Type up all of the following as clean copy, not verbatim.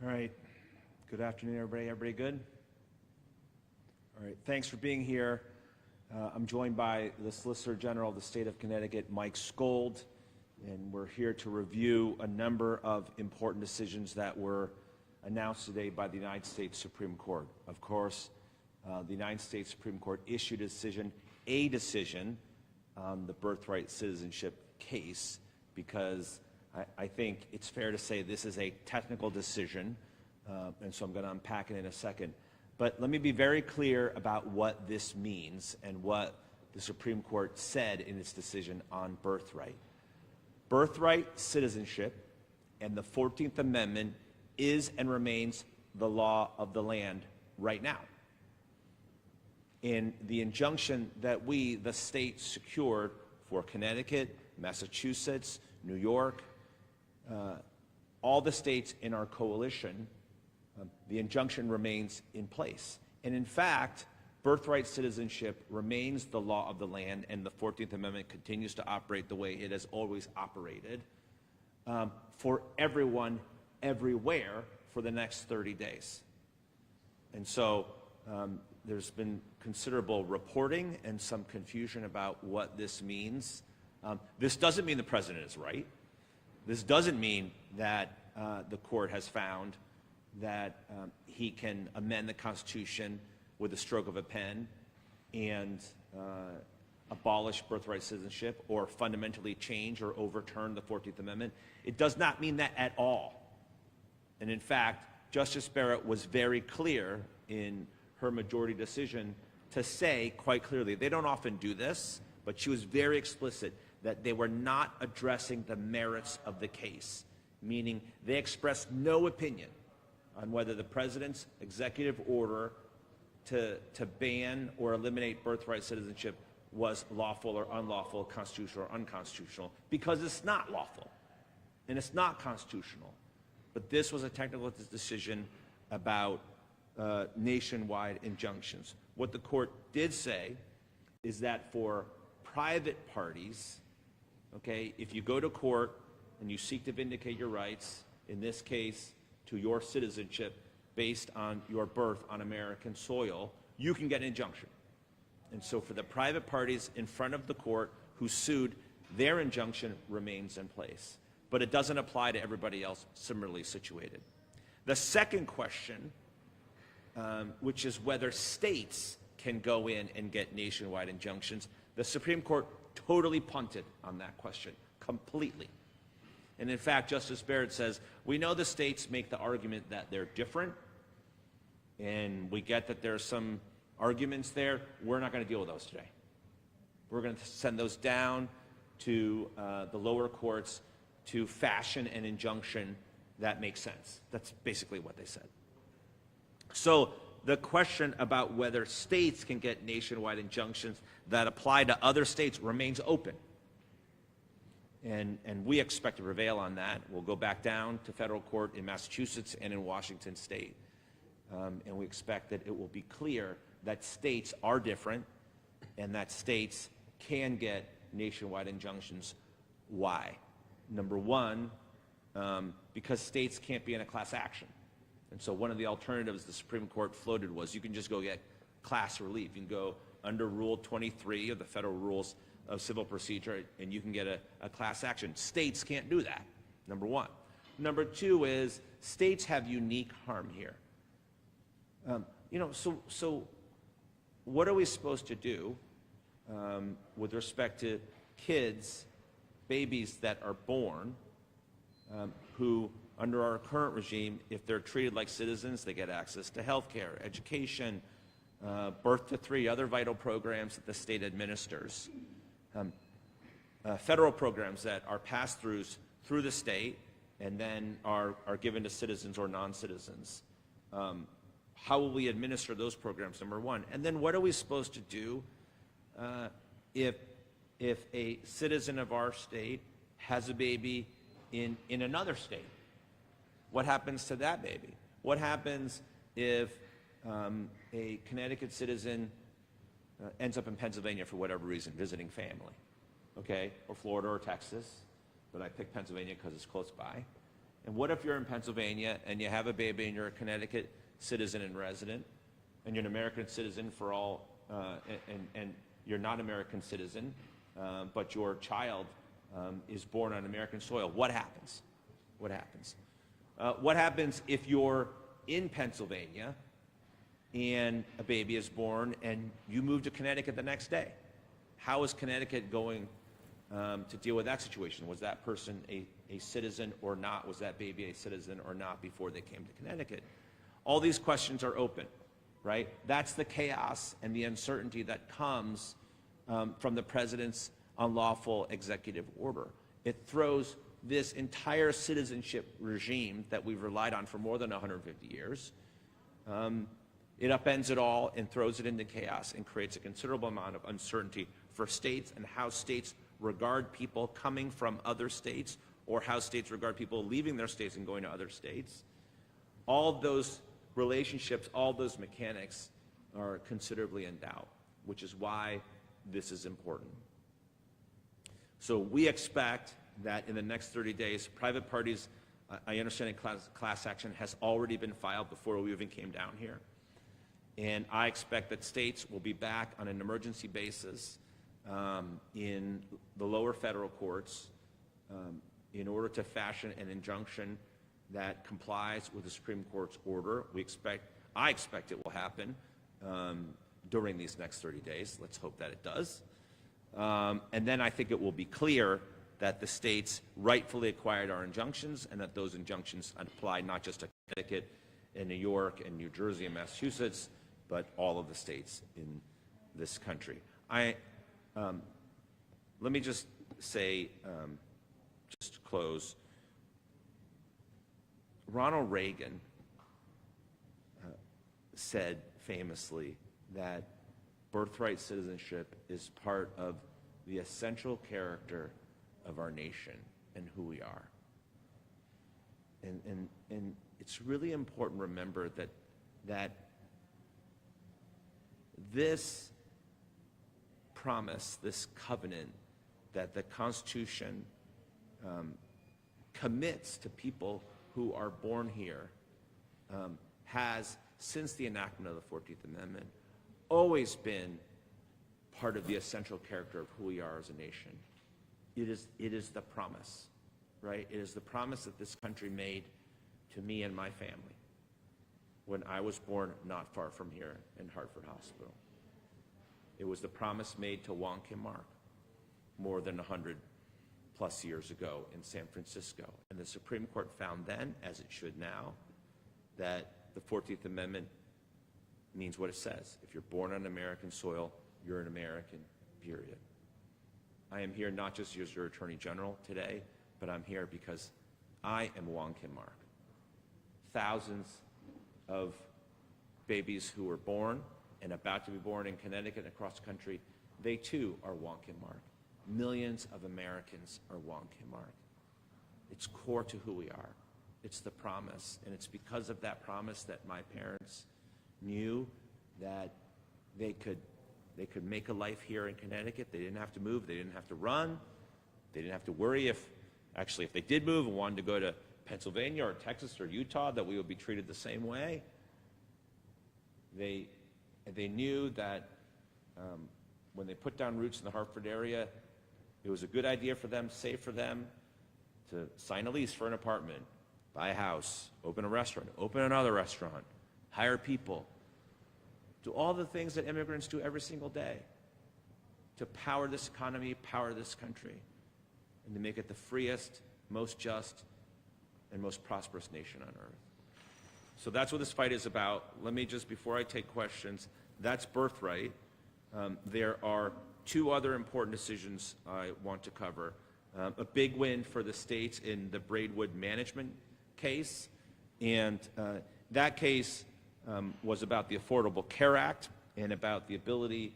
All right. Good afternoon, everybody. Everybody good? All right. Thanks for being here. I'm joined by the Solicitor General of the State of Connecticut, Mike Skold, and we're here to review a number of important decisions that were announced today by the United States Supreme Court. Of course, the United States Supreme Court issued a decision on the birthright citizenship case because I think it's fair to say this is a technical decision, and so I'm going to unpack it in a second. But let me be very clear about what this means and what the Supreme Court said in its decision on birthright. Birthright citizenship and the 14th Amendment is and remains the law of the land right now. In the injunction that we, the state, secured for Connecticut, Massachusetts, New York, all the states in our coalition, the injunction remains in place. And in fact, birthright citizenship remains the law of the land, and the 14th Amendment continues to operate the way it has always operated for everyone, everywhere, for the next 30 days. And so there's been considerable reporting and some confusion about what this means. This doesn't mean the president is right. This doesn't mean that the court has found that he can amend the Constitution with a stroke of a pen and abolish birthright citizenship or fundamentally change or overturn the 14th Amendment. It does not mean that at all. And in fact, Justice Barrett was very clear in her majority decision to say quite clearly, they don't often do this, but she was very explicit that they were not addressing the merits of the case, meaning they expressed no opinion on whether the president's executive order to ban or eliminate birthright citizenship was lawful or unlawful, constitutional or unconstitutional, because it's not lawful and it's not constitutional. But this was a technical decision about nationwide injunctions. What the court did say is that for private parties, okay, if you go to court and you seek to vindicate your rights, in this case, to your citizenship based on your birth on American soil, you can get an injunction. And so for the private parties in front of the court who sued, their injunction remains in place. But it doesn't apply to everybody else similarly situated. The second question, which is whether states can go in and get nationwide injunctions, the Supreme Court totally punted on that question, completely. And in fact, Justice Barrett says, we know the states make the argument that they're different, and we get that there are some arguments there. We're not going to deal with those today. We're going to send those down to the lower courts to fashion an injunction that makes sense. That's basically what they said. So the question about whether states can get nationwide injunctions that apply to other states remains open. And we expect to prevail on that. We'll go back down to federal court in Massachusetts and in Washington state. And we expect that it will be clear that states are different and that states can get nationwide injunctions. Why? Number one, because states can't be in a class action. And so one of the alternatives the Supreme Court floated was you can just go get class relief. You can go under Rule 23 of the Federal Rules of Civil Procedure and you can get a class action. States can't do that, number one. Number two is states have unique harm here. So what are we supposed to do with respect to kids, babies that are born who, under our current regime, if they're treated like citizens, they get access to health care, education, birth to three, other vital programs that the state administers. Federal programs that are pass-throughs through the state and then are given to citizens or non-citizens. How will we administer those programs, number one? And then what are we supposed to do if a citizen of our state has a baby in another state? What happens to that baby? What happens if a Connecticut citizen ends up in Pennsylvania for whatever reason, visiting family, okay, or Florida or Texas, but I picked Pennsylvania because it's close by, And what if you're in Pennsylvania and you have a baby and you're a Connecticut citizen and resident, and you're an American citizen for all, and you're not an American citizen, but your child is born on American soil? What happens? What happens? What happens if you're in Pennsylvania and a baby is born and you move to Connecticut the next day? How is Connecticut going to deal with that situation? Was that person a citizen or not? Was that baby a citizen or not before they came to Connecticut? All these questions are open, right? That's the chaos and the uncertainty that comes from the president's unlawful executive order. It throws this entire citizenship regime that we've relied on for more than 150 years. It upends it all and throws it into chaos and creates a considerable amount of uncertainty for states and how states regard people coming from other states, or how states regard people leaving their states and going to other states. All those relationships, all those mechanics are considerably in doubt, which is why this is important. So we expect that in the next 30 days, private parties, I understand class action has already been filed before we even came down here. And I expect that states will be back on an emergency basis in the lower federal courts in order to fashion an injunction that complies with the Supreme Court's order. I expect it will happen during these next 30 days. Let's hope that it does. And then I think it will be clear that the states rightfully acquired our injunctions, and that those injunctions apply not just to Connecticut and New York and New Jersey and Massachusetts, but all of the states in this country. Let me just say, just to close, Ronald Reagan said famously that birthright citizenship is part of the essential character of our nation and who we are. And it's really important to remember that this promise, this covenant that the Constitution commits to people who are born here has, since the enactment of the 14th Amendment, always been part of the essential character of who we are as a nation. It is the promise, right? It is the promise that this country made to me and my family when I was born not far from here in Hartford Hospital. It was the promise made to Wong Kim Ark more than 100+ years ago in San Francisco. And the Supreme Court found then, as it should now, that the 14th Amendment means what it says. If you're born on American soil, you're an American, period. I am here not just as your Attorney General today, but I'm here because I am Wong Kim Ark. Thousands of babies who were born and about to be born in Connecticut and across the country, they too are Wong Kim Ark. Millions of Americans are Wong Kim Ark. It's core to who we are. It's the promise, and it's because of that promise that my parents knew that they could make a life here in Connecticut. They didn't have to move. They didn't have to run. They didn't have to worry if they did move and wanted to go to Pennsylvania or Texas or Utah, that we would be treated the same way. They knew that when they put down roots in the Hartford area, it was a good idea for them, safe for them, to sign a lease for an apartment, buy a house, open a restaurant, open another restaurant, hire people, do all the things that immigrants do every single day to power this economy, power this country, and to make it the freest, most just, and most prosperous nation on earth. So that's what this fight is about. Let me just, before I take questions, that's Birthright. There are two other important decisions I want to cover. A big win for the states in the Braidwood management case, and that case was about the Affordable Care Act and about the ability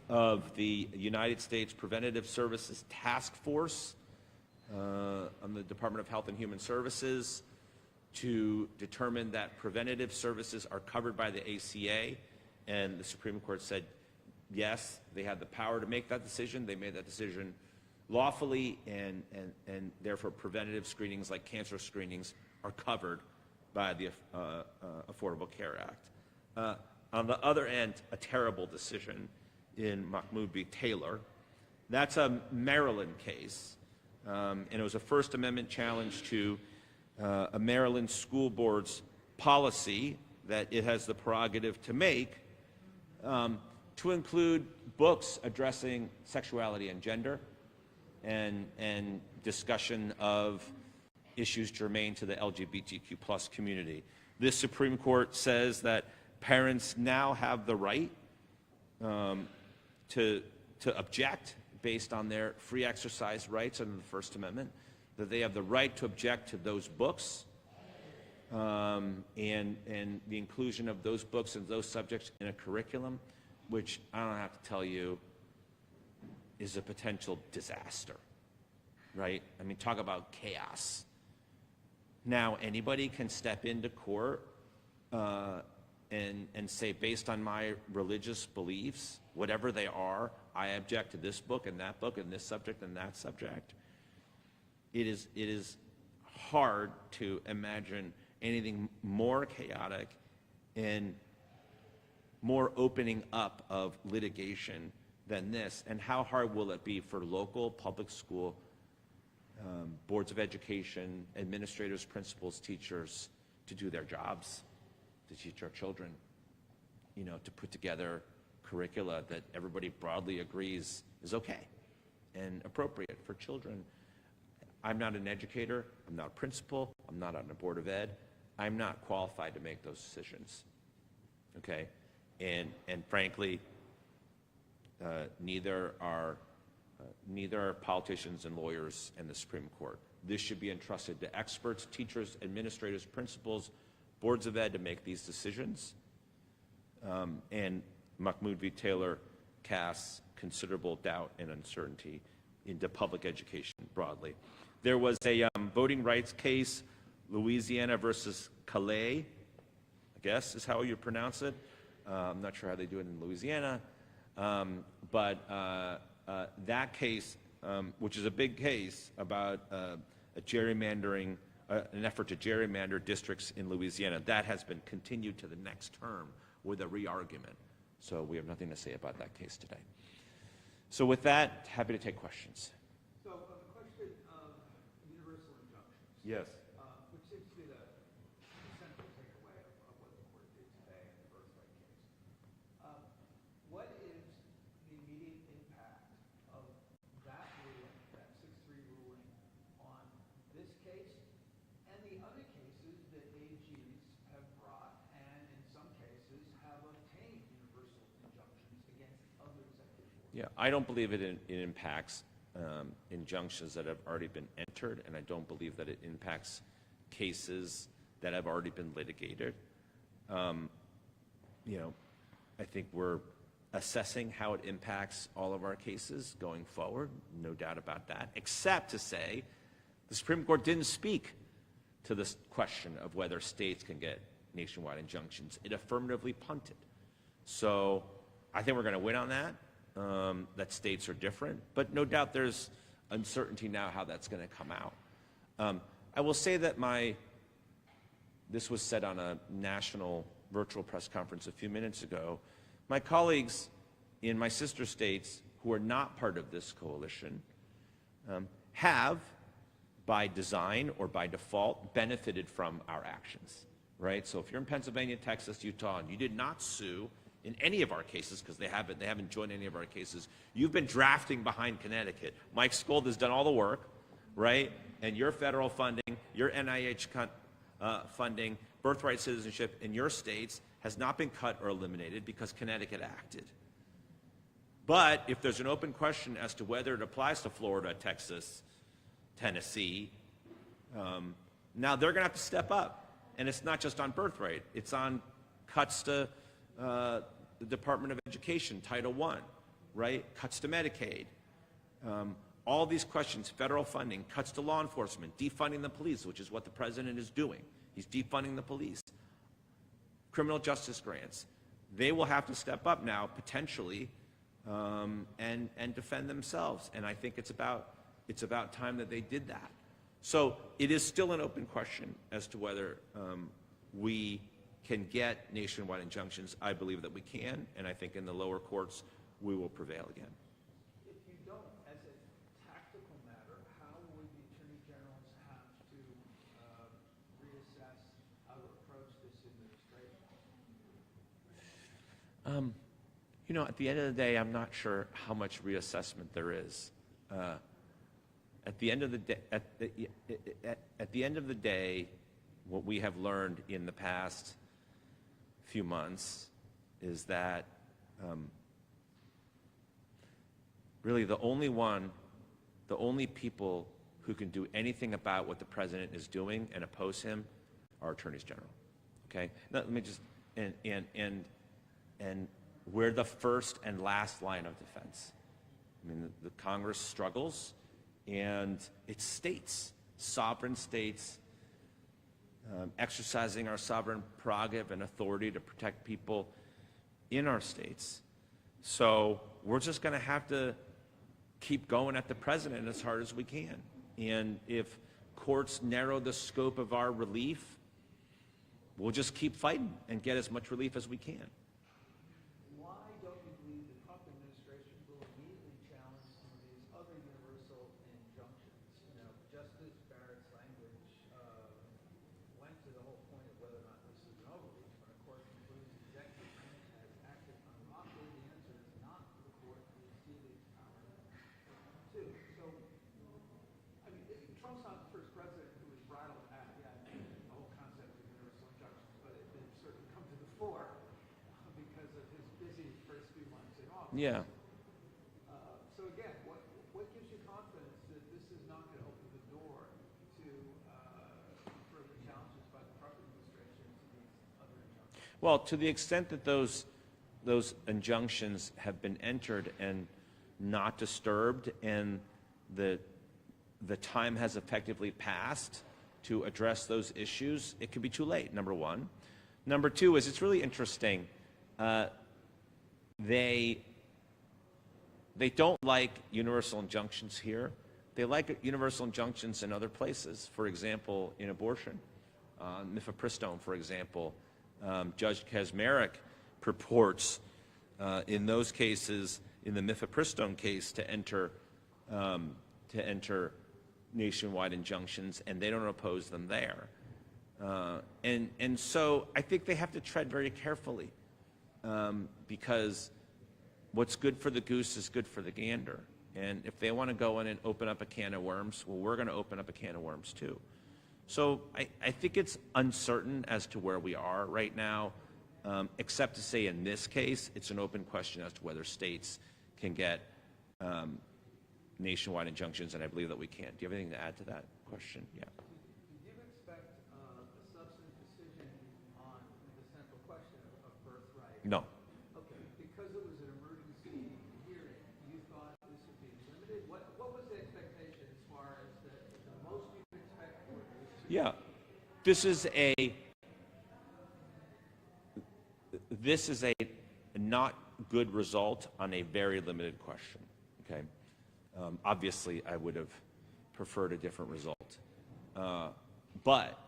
of the United States Preventative Services Task Force on the Department of Health and Human Services to determine that preventative services are covered by the ACA, and the Supreme Court said yes, they had the power to make that decision. They made that decision lawfully and therefore preventative screenings like cancer screenings are covered by the Affordable Care Act. On the other end, a terrible decision in Mahmoud v. Taylor. That's a Maryland case, and it was a First Amendment challenge to a Maryland school board's policy that it has the prerogative to make to include books addressing sexuality and gender and discussion of issues germane to the LGBTQ+ community. This Supreme Court says that parents now have the right to object based on their free exercise rights under the First Amendment, that they have the right to object to those books and the inclusion of those books and those subjects in a curriculum, which I don't have to tell you is a potential disaster, right? I mean, talk about chaos. Now, anybody can step into court and say, based on my religious beliefs, whatever they are, I object to this book and this subject and that subject. It is hard to imagine anything more chaotic and more opening up of litigation than this. And how hard will it be for local public school boards of education, administrators, principals, teachers to do their jobs, to teach our children, you know, to put together curricula that everybody broadly agrees is okay and appropriate for children. I'm not an educator, I'm not a principal, I'm not on the board of ed. I'm not qualified to make those decisions, okay? And frankly, neither are politicians and lawyers in the Supreme Court. This should be entrusted to experts, teachers, administrators, principals, boards of ed to make these decisions. And Mahmoud v. Taylor casts considerable doubt and uncertainty into public education broadly. There was a voting rights case, Louisiana versus Calais, I guess is how you pronounce it. I'm not sure how they do it in Louisiana, but that case, which is a big case about a gerrymandering, an effort to gerrymander districts in Louisiana, that has been continued to the next term with a re-argument. So we have nothing to say about that case today. So with that, happy to take questions. So the question of universal injunctions. Yes. Which seems to be the central takeaway of what the court did today in the Birthright case. What is the immediate impact of that ruling, that 6-3 ruling, on this case and the other cases that AGs have brought and in some cases have obtained universal injunctions against other executive boards? Yeah, I don't believe it impacts injunctions that have already been entered, and I don't believe that it impacts cases that have already been litigated. You know, I think we're assessing how it impacts all of our cases going forward, no doubt about that, except to say the Supreme Court didn't speak to this question of whether states can get nationwide injunctions. It affirmatively punted. So I think we're going to win on that, that states are different, but no doubt there's uncertainty now how that's going to come out. I will say that this was said on a national virtual press conference a few minutes ago. My colleagues in my sister states who are not part of this coalition have, by design or by default, benefited from our actions, right? So if you're in Pennsylvania, Texas, Utah, and you did not sue in any of our cases, because they haven't joined any of our cases, you've been drafting behind Connecticut. Mike Skold has done all the work, right? And your federal funding, your NIH funding, birthright citizenship in your states has not been cut or eliminated because Connecticut acted. But if there's an open question as to whether it applies to Florida, Texas, Tennessee, now they're going to have to step up. And it's not just on birthright. It's on cuts to the Department of Education, Title I, right? Cuts to Medicaid. All these questions, federal funding, cuts to law enforcement, defunding the police, which is what the president is doing. He's defunding the police. Criminal justice grants. They will have to step up now, potentially, and defend themselves. And I think it's about it's about time that they did that. So it is still an open question as to whether we can get nationwide injunctions. I believe that we can, and I think in the lower courts we will prevail again. If you don't, as a tactical matter, how would the attorney generals have to reassess how to approach this administration? You know, at the end of the day, I'm not sure how much reassessment there is. At the end of the day, at the end of the day, what we have learned in the past few months is that really the only people who can do anything about what the president is doing and oppose him are attorneys general. Okay, now, let me just and we're the first and last line of defense. I mean, the Congress struggles, and it's states, sovereign states, exercising our sovereign prerogative and authority to protect people in our states. So we're just going to have to keep going at the president as hard as we can. And if courts narrow the scope of our relief, we'll just keep fighting and get as much relief as we can. Why don't you believe the Trump administration will immediately challenge some of these other universal injunctions? You know, Justice Barrett's language went to the whole point of whether or not this is an overreach. When a court concludes the executive branch has acted unlawfully, the answer is not for the court to exceed its power to. So, I mean, Trump's not the first president who was bridled at the whole concept of universal injunctions, but they've certainly come to the fore because of his busy first few months in office. Yeah. So again, what gives you confidence that this is not going to open the door to further challenges by the Trump administration to these other injunctions? Well, to the extent that those injunctions have been entered and not disturbed, and the time has effectively passed to address those issues, it could be too late, number one. Number two is, it's really interesting. They don't like universal injunctions here. They like universal injunctions in other places. For example, in abortion, mifepristone, for example, Judge Kaczmarek purports in those cases, in the mifepristone case, to enter nationwide injunctions, and they don't oppose them there. And so I think they have to tread very carefully, because what's good for the goose is good for the gander. And if they want to go in and open up a can of worms, well, we're going to open up a can of worms too. So I think it's uncertain as to where we are right now, except to say in this case, it's an open question as to whether states can get nationwide injunctions, and I believe that we can. Do you have anything to add to that question? Yeah. Did you expect a substantive decision on the central question of birthright? No. Okay, because it was an emergency hearing, you thought this would be limited? What was the expectation as far as the most you could expect for this? Yeah. This is a not good result on a very limited question, okay? Obviously, I would have preferred a different result. But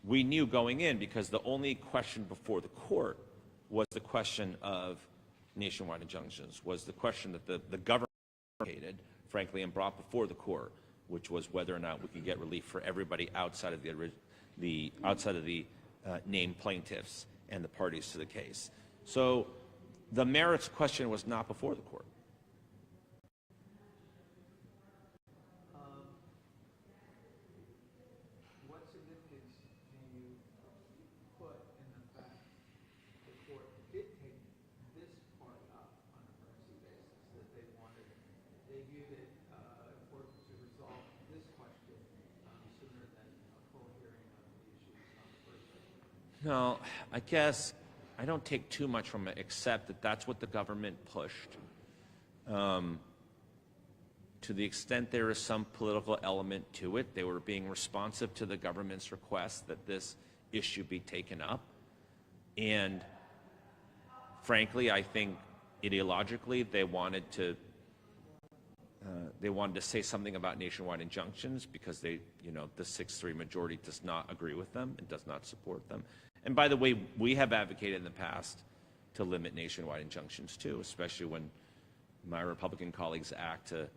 we knew going in, because the only question before the court was the question of nationwide injunctions, was the question that the government advocated, frankly, and brought before the court, which was whether or not we could get relief for everybody outside of the named plaintiffs and the parties to the case. So the merits question was not before the court. What significance do you put in the fact the court did take this part up on an emergency basis, that they viewed it important to resolve this question sooner than a full hearing of the issues on the first issue? No, I guess I don't take too much from it, except that that's what the government pushed. To the extent there is some political element to it, they were being responsive to the government's request that this issue be taken up. And frankly, I think ideologically they wanted to they wanted to say something about nationwide injunctions because they, the 6-3 majority does not agree with them and does not support them. And by the way, we have advocated in the past to limit nationwide injunctions too, especially when my Republican colleagues act to,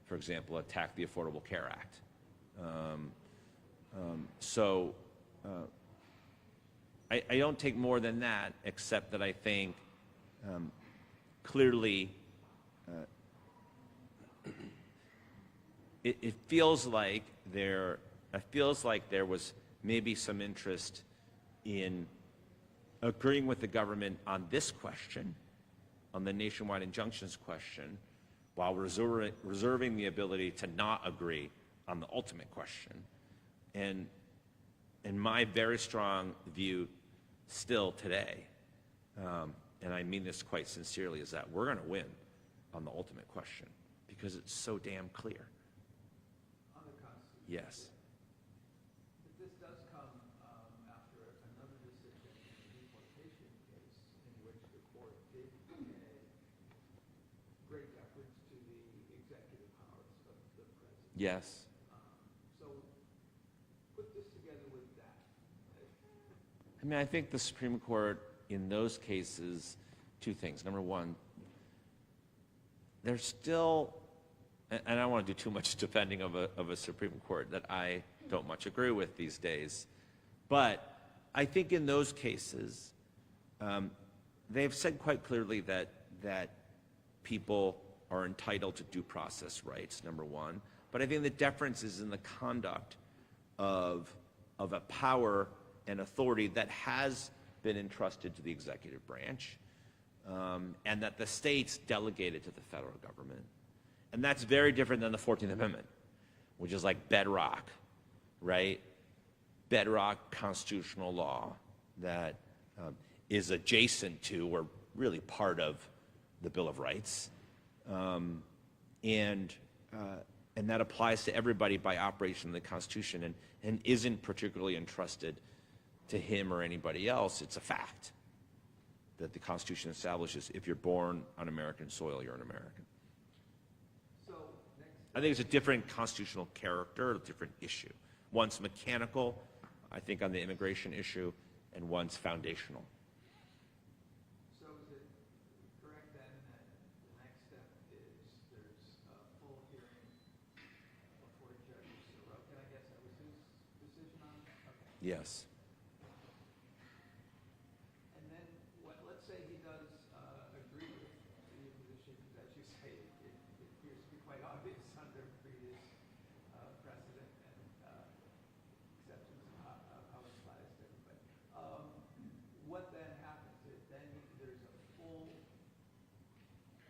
for example, attack the Affordable Care Act. I don't take more than that, except that I think clearly it feels like there was maybe some interest in agreeing with the government on this question, on the nationwide injunctions question, while reserving the ability to not agree on the ultimate question. And my very strong view still today, and I mean this quite sincerely, is that we're going to win on the ultimate question because it's so damn clear. On the Constitution. Yes. But this does come after another decision in the deportation case in which the court did pay great deference to the executive powers of the president. Yes. So put this together with that. I mean, I think the Supreme Court in those cases, two things. Number one, there's still, and I don't want to do too much defending of a Supreme Court that I don't much agree with these days, but I think in those cases, they've said quite clearly that people are entitled to due process rights, number one. But I think the deference is in the conduct of a power and authority that has been entrusted to the executive branch, and that the states delegated to the federal government. And that's very different than the 14th Amendment, which is like bedrock, right? Bedrock constitutional law that is adjacent to, or really part of, the Bill of Rights. And that applies to everybody by operation of the Constitution and isn't particularly entrusted to him or anybody else. It's a fact that the Constitution establishes if you're born on American soil, you're an American. So I think it's a different constitutional character, a different issue. One's mechanical, I think, on the immigration issue, and one's foundational. So is it correct then that the next step is there's a full hearing before Judge Sirot? Can I guess that was his decision on it? Okay. Yes. And then let's say he does agree with the position, as you say, it appears to be quite obvious under previous precedent and exceptions and how it applies to everybody. What then happens? Then there's a full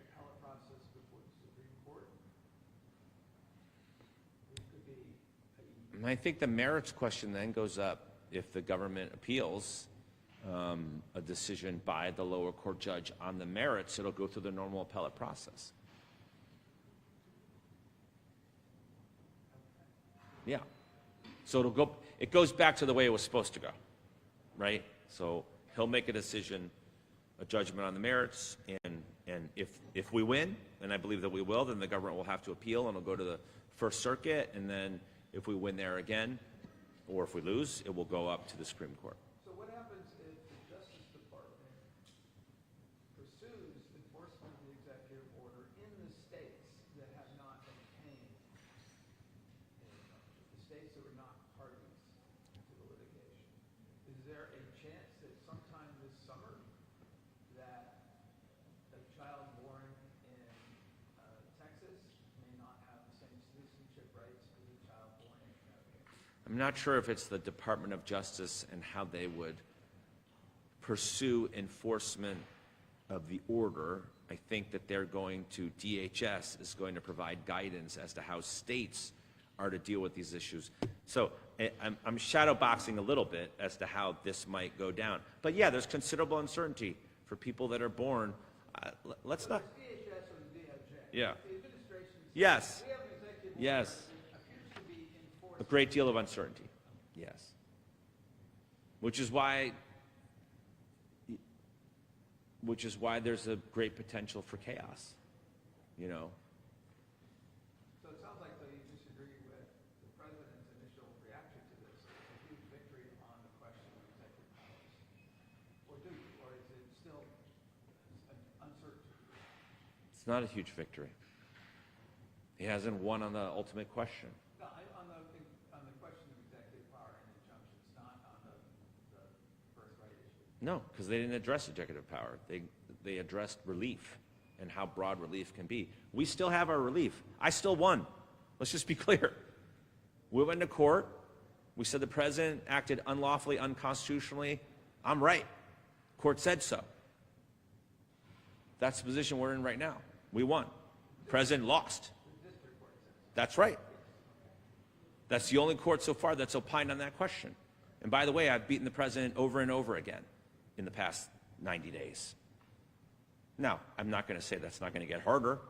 appellate process before the Supreme Court. It could be And I think the merits question then goes up if the government appeals a decision by the lower court judge on the merits. It'll go through the normal appellate process. Yeah. So it goes back to the way it was supposed to go, right? So he'll make a decision, a judgment on the merits, and if we win, and I believe that we will, then the government will have to appeal and it'll go to the First Circuit, and then if we win there again, or if we lose, it will go up to the Supreme Court. So what happens if the Justice Department pursues enforcement of the executive order in the states that have not obtained the states that were not parties to the litigation? Is there a chance that sometime this summer that a child born in Texas may not have the same citizenship rights as a child born in Connecticut? I'm not sure if it's the Department of Justice and how they would pursue enforcement of the order. I think that they're going to, DHS is going to provide guidance as to how states are to deal with these issues. So I'm shadow boxing a little bit as to how this might go down. But yeah, there's considerable uncertainty for people that are born. Let's not. DHS or the DOJ? Yeah. The administration says, Yes. we have an executive Yes. order that appears to be enforced. A great deal of uncertainty. Yes. Which is why there's a great potential for chaos, It's not a huge victory. He hasn't won on the ultimate question. No, on the question of executive power and injunctions, not on the birthright issue. No, because they didn't address executive power. They addressed relief and how broad relief can be. We still have our relief. I still won. Let's just be clear. We went to court. We said the president acted unlawfully, unconstitutionally. I'm right. Court said so. That's the position we're in right now. We won. President lost. That's right. That's the only court so far that's opined on that question. And by the way, I've beaten the president over and over again in the past 90 days. Now, I'm not going to say that's not going to get harder,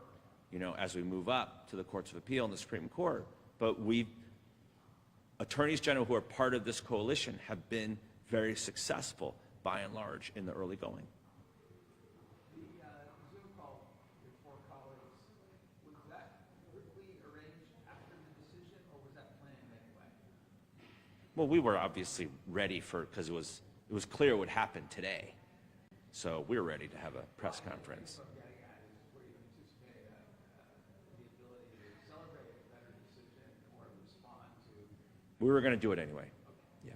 as we move up to the courts of appeal and the Supreme Court. But attorneys general who are part of this coalition have been very successful, by and large, in the early going. The Zoom call with 4 colleagues, was that quickly arranged after the decision, or was that planned anyway? Well, we were obviously ready because it was clear it would happen today. So we were ready to have a press conference. What I'm getting at is where you anticipate the ability to celebrate a better decision or respond to. We were going to do it anyway. Yeah.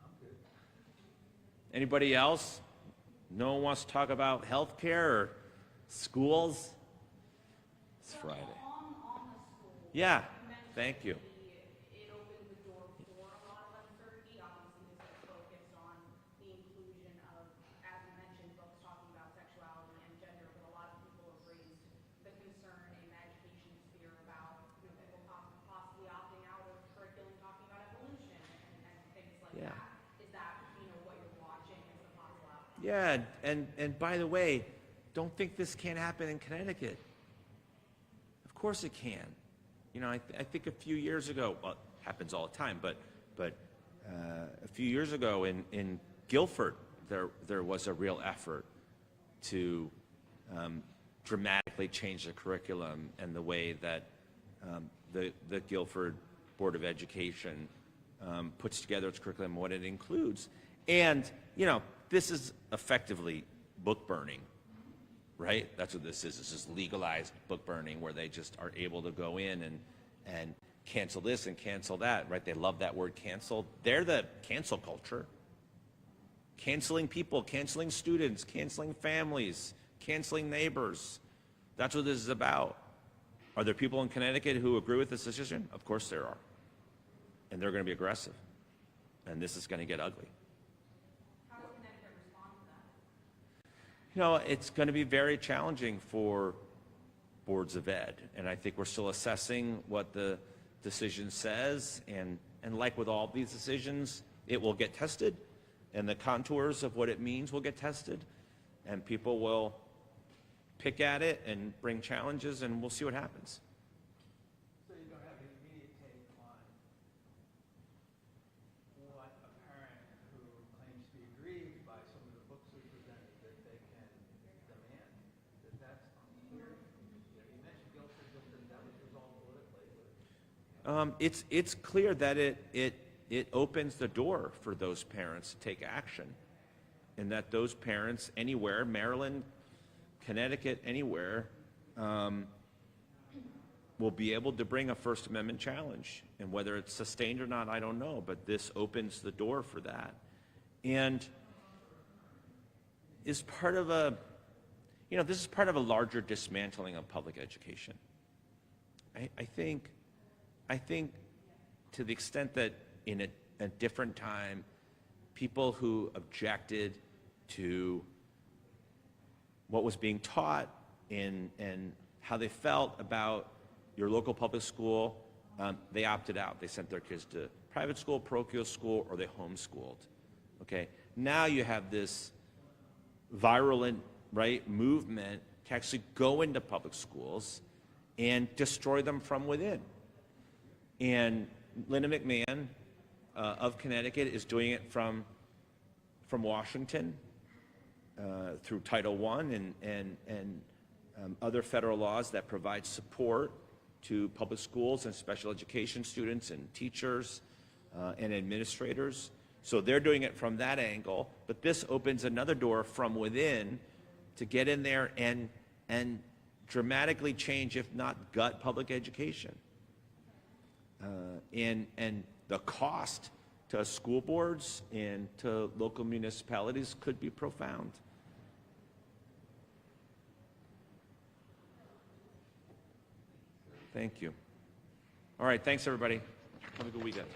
I'm good. Anybody else? No one wants to talk about health care or schools? It's Friday. On the school, Yeah, thank you. it opened the door for a lot of uncertainty. Obviously, this is focused on the inclusion of, as you mentioned, books talking about sexuality and gender, but a lot of people have raised the concern in the education sphere about people possibly opting out of curriculum talking about evolution and things like Yeah. that. Is that what you're watching as a possible outcome? Yeah, and by the way, don't think this can't happen in Connecticut. Of course it can. I think a few years ago, well, it happens all the time, but a few years ago in Guilford, there was a real effort to dramatically change the curriculum and the way that the Guilford Board of Education puts together its curriculum, what it includes. And, this is effectively book burning, right? That's what this is. This is legalized book burning where they just are able to go in and cancel this and cancel that, right? They love that word cancel. They're the cancel culture. Canceling people, canceling students, canceling families, canceling neighbors. That's what this is about. Are there people in Connecticut who agree with this decision? Of course there are. And they're going to be aggressive. And this is going to get ugly. How does Connecticut respond to that? It's going to be very challenging for boards of ed. And I think we're still assessing what the decision says. And like with all these decisions, it will get tested. And the contours of what it means will get tested. And people will pick at it and bring challenges, and we'll see what happens. So you don't have an immediate take on what a parent who claims to be aggrieved by some of the books we presented that they can demand, that's unclear. You mentioned Guilford, that was resolved politically. It's clear that it opens the door for those parents to take action, and that those parents anywhere, Maryland, Connecticut, anywhere, will be able to bring a First Amendment challenge. And whether it's sustained or not, I don't know, but this opens the door for that. And is part of this is part of a larger dismantling of public education. I think to the extent that in a different time, people who objected to what was being taught and how they felt about your local public school, they opted out. They sent their kids to private school, parochial school, or they homeschooled. Okay. Now you have this virulent, right, movement to actually go into public schools and destroy them from within. And Linda McMahon of Connecticut is doing it from Washington. Through Title I and other federal laws that provide support to public schools and special education students and teachers and administrators. So they're doing it from that angle, but this opens another door from within to get in there and dramatically change, if not gut, public education. And the cost to school boards and to local municipalities could be profound. Thank you. All right, thanks everybody. Have a good weekend.